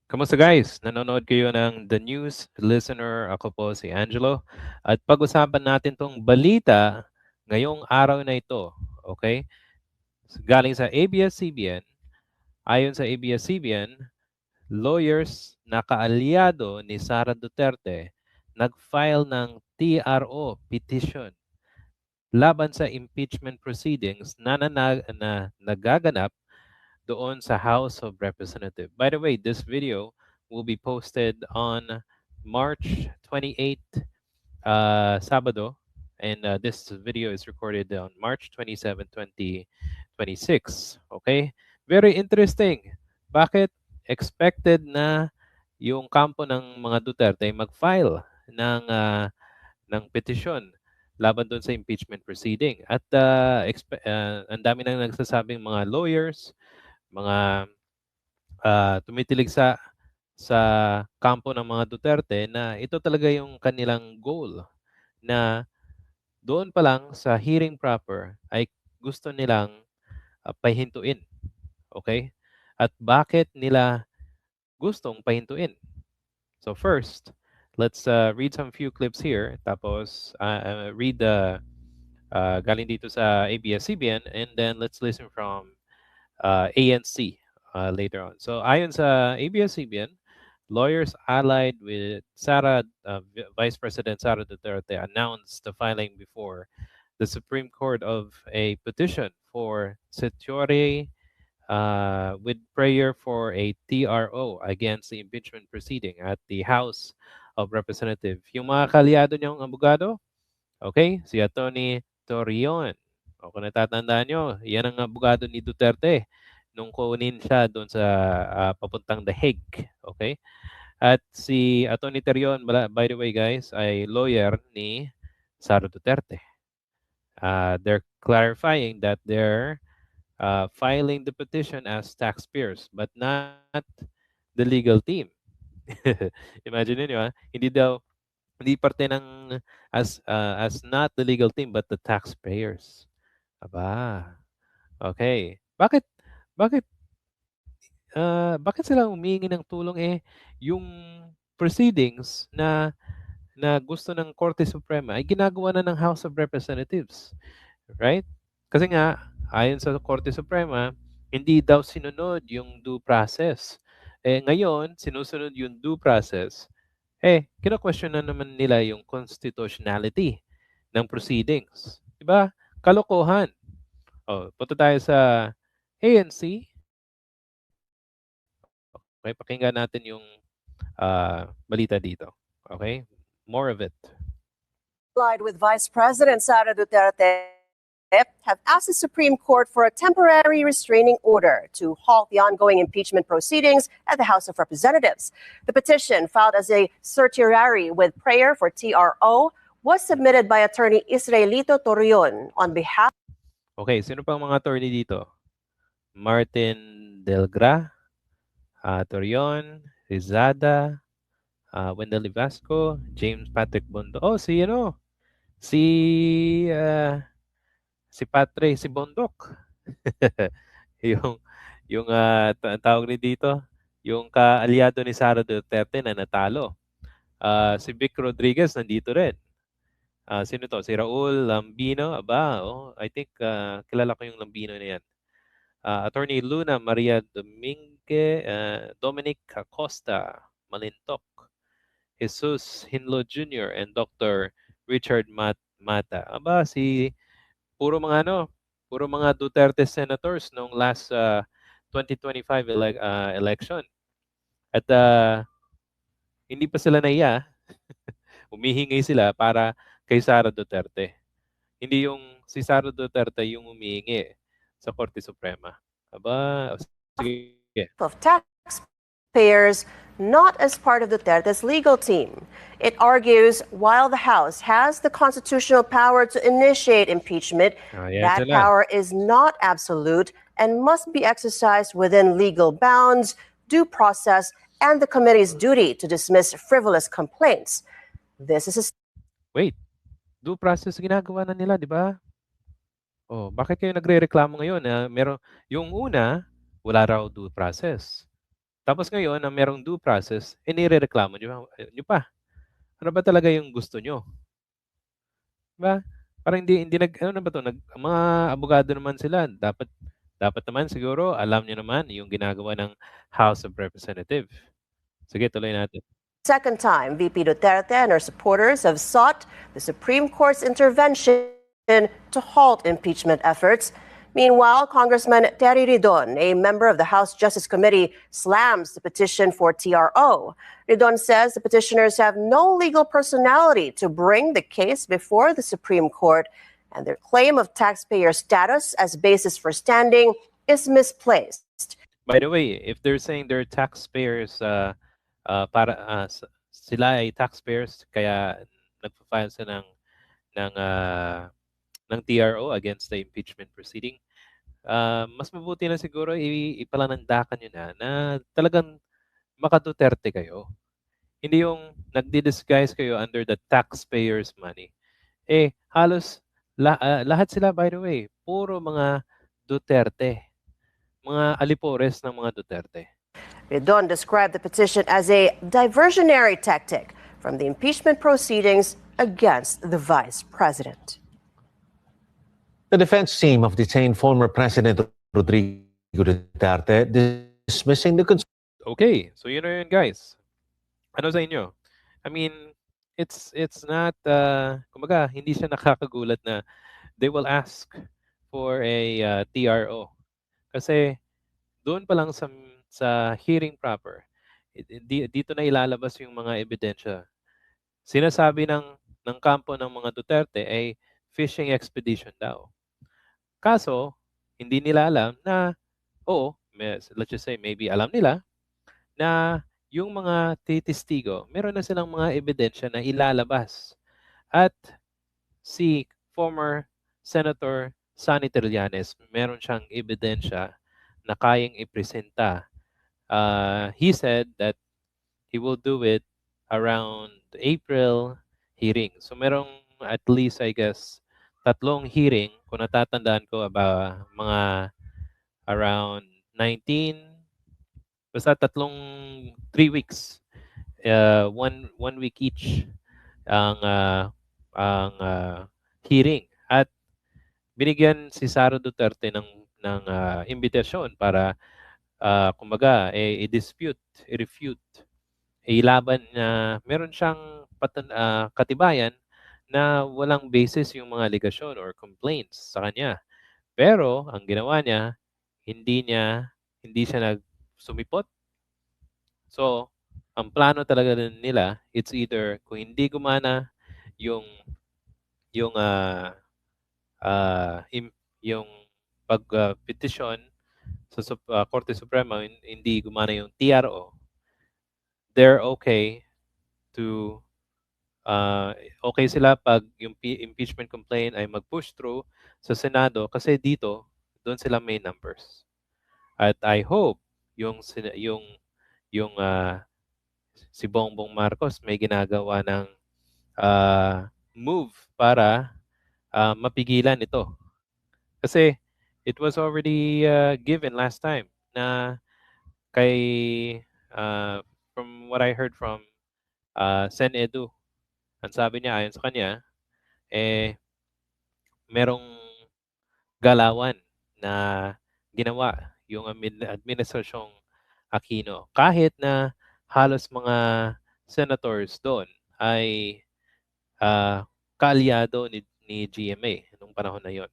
Kamusta guys? Nanonood kayo ng The News Listener. Ako po si Angelo. At pag-usapan natin tong balita ngayong araw na ito. Okay? Galing sa ABS-CBN. Ayon sa ABS-CBN, lawyers na kaalyado ni Sara Duterte nag-file ng TRO petition laban sa impeachment proceedings na nagaganap doon sa House of Representatives. By the way, this video will be posted on March 28th, Sabado, and this video is recorded on March 27, 2026. Okay? Very interesting. Bakit expected na yung kampo ng mga Duterte mag-file ng petisyon laban doon sa impeachment proceeding. At ang dami nang nagsasabing mga lawyers, mga tumitilig sa kampo ng mga Duterte na ito talaga yung kanilang goal na doon pa lang sa hearing proper ay gusto nilang pahintuin. Okay? At bakit nila gustong pahintuin? So first, let's read some few clips here. Tapos read the galing dito sa ABS-CBN, and then let's listen from ANC later on. So ayon sa ABS-CBN, lawyers allied with Vice President Sara Duterte announced the filing before the Supreme Court of a petition for certiorari with prayer for a TRO against the impeachment proceeding at the House of Representatives. Yung mga kalyado niyong abogado, okay, si Atty. Torion. O kung natatandaan nyo, yan ang abogado ni Duterte nung kunin siya doon sa papuntang The Hague. Okay? At si Atty. Torion, by the way guys, ay lawyer ni Sara Duterte. They're clarifying that they're filing the petition as taxpayers but not the legal team. Imagine niyo, hindi parte ng as not the legal team but the taxpayers. Aba, okay. Bakit bakit sila humihingi ng tulong yung proceedings na gusto ng Korte Suprema ay ginagawa na ng House of Representatives, right? Kasi nga ayon sa Korte Suprema, hindi daw sinunod yung due process. Ngayon, sinusunod yung due process. Kino-question na naman nila yung constitutionality ng proceedings. 'Di ba? Kalokohan. Punta tayo sa ANC. Okay, pakinggan natin yung balita dito. Okay? More of it. Allied with Vice President Sara Duterte have asked the Supreme Court for a temporary restraining order to halt the ongoing impeachment proceedings at the House of Representatives. The petition, filed as a certiorari with prayer for TRO, was submitted by attorney Israelito Torion on behalf. Okay, sino pang mga attorney dito? Martin Delgra, Torion, Rizada, Wendell Ivasco, James Patrick Bondo. Si Patre, si Bondok. yung tawag ni dito, yung kaalyado ni Sara Duterte na natalo. Si Vic Rodriguez nandito rin. Sino to? Si Raul Lambino. I think kilala ko yung Lambino na yan. Attorney Luna Maria Dominic Acosta Malintok, Jesus Hinlo Jr. and Dr. Richard Mata. Puro mga Duterte senators nung last 2025 election. At hindi pa sila naiya. Humihingi sila para kay Sara Duterte. Hindi yung si Sara Duterte yung humihingi sa Korte Suprema. Sige. Of taxpayers, not as part of Duterte's legal team. It argues while the House has the constitutional power to initiate impeachment, that power is not absolute and must be exercised within legal bounds, due process, and the committee's duty to dismiss frivolous complaints. This is Wait, due process ginagawa na nila, di ba? Bakit kayo nagrereklamo ngayon na yung una, wala raw due process. Tapos ngayon na merong due process, inirereklamo nyo pa. Ano ba talaga yung gusto nyo? Diba? Parang hindi ano na ba to, mga abogado naman sila, dapat naman siguro alam niyo naman yung ginagawa ng House of Representatives. Sige, tuloy natin. Second time, VP Duterte and her supporters have sought the Supreme Court's intervention to halt impeachment efforts. Meanwhile, Congressman Terry Ridon, a member of the House Justice Committee, slams the petition for TRO. Ridon says the petitioners have no legal personality to bring the case before the Supreme Court, and their claim of taxpayer status as basis for standing is misplaced. By the way, if they're saying they're taxpayers, sila ay taxpayers, kaya nagpa-file sila ng TRO against the impeachment proceeding, mas mabuti na siguro ipalanandakan nyo na talagang maka-Duterte kayo. Hindi yung nagdi-disguise kayo under the taxpayers' money. Halos lahat sila, by the way, puro mga Duterte. Mga alipores ng mga Duterte. Ridon described the petition as a diversionary tactic from the impeachment proceedings against the vice president. The defense team of detained former President Rodrigo Duterte dismissing the Okay, so yun na yun, guys. Ano sa inyo? I mean, it's not, kumbaga, hindi siya nakakagulat na they will ask for a TRO. Kasi doon pa lang sa hearing proper, dito na ilalabas yung mga ebidensya. Sinasabi ng kampo ng mga Duterte ay fishing expedition daw. Kaso, hindi nila alam na, let's just say, maybe alam nila na yung mga testigo, meron na silang mga ebidensya na ilalabas. At si former Senator Sonny Trillanes, meron siyang ebidensya na kayang ipresenta. He said that he will do it around April hearing. So merong at least, I guess, 3 hearing, kung natatandaan ko, about mga around 19, basta 3 weeks, 1 week each ang hearing. At binigyan si Sara Duterte ng imbitasyon para kumbaga i-dispute, i-refute, ilaban na meron siyang katibayan na walang basis yung mga allegation or complaints sa kanya. Pero ang ginawa niya, hindi siya nagsumipot. So, ang plano talaga nila, it's either kung hindi gumana yung yung pag-petition sa Korte Suprema, hindi gumana yung TRO, they're okay to okay sila pag yung impeachment complaint ay mag-push through sa Senado kasi dito doon sila may numbers. At I hope yung si Bongbong Marcos may ginagawa ng move para mapigilan ito. Kasi it was already given last time na from what I heard from Sen Edu, ang sabi niya, ayon sa kanya, merong galawan na ginawa yung administrasyong Aquino. Kahit na halos mga senators doon ay kaalyado ni GMA nung panahon na yon.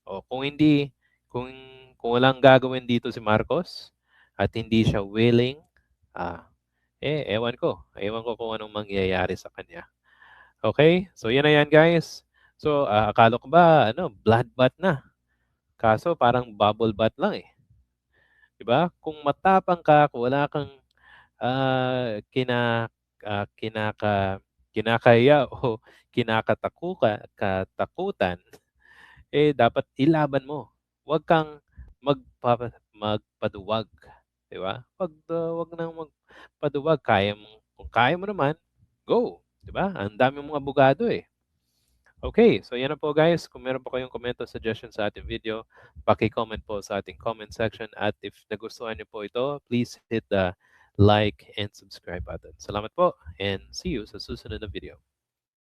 O kung walang gagawin dito si Marcos at hindi siya willing, ewan ko kung anong mangyayari sa kanya. Okay? So yan na yan, guys. So akala ko ba bloodbath na. Kaso parang bubble bath lang eh. 'Di ba? Kung matapang ka, kung wala kang kinakaya o katakutan, dapat ilaban mo. Huwag kang magpaduwag, 'di ba? Wag nang magpaduwag, kung kaya mo naman, go, 'di ba? Ang dami mong abogado eh. Okay, so yan na po guys. Kung meron po kayong komento, suggestion sa ating video, paki-comment po sa ating comment section. At if nagustuhan niyo po ito, please hit the like and subscribe button. Salamat po and see you sa susunod na video.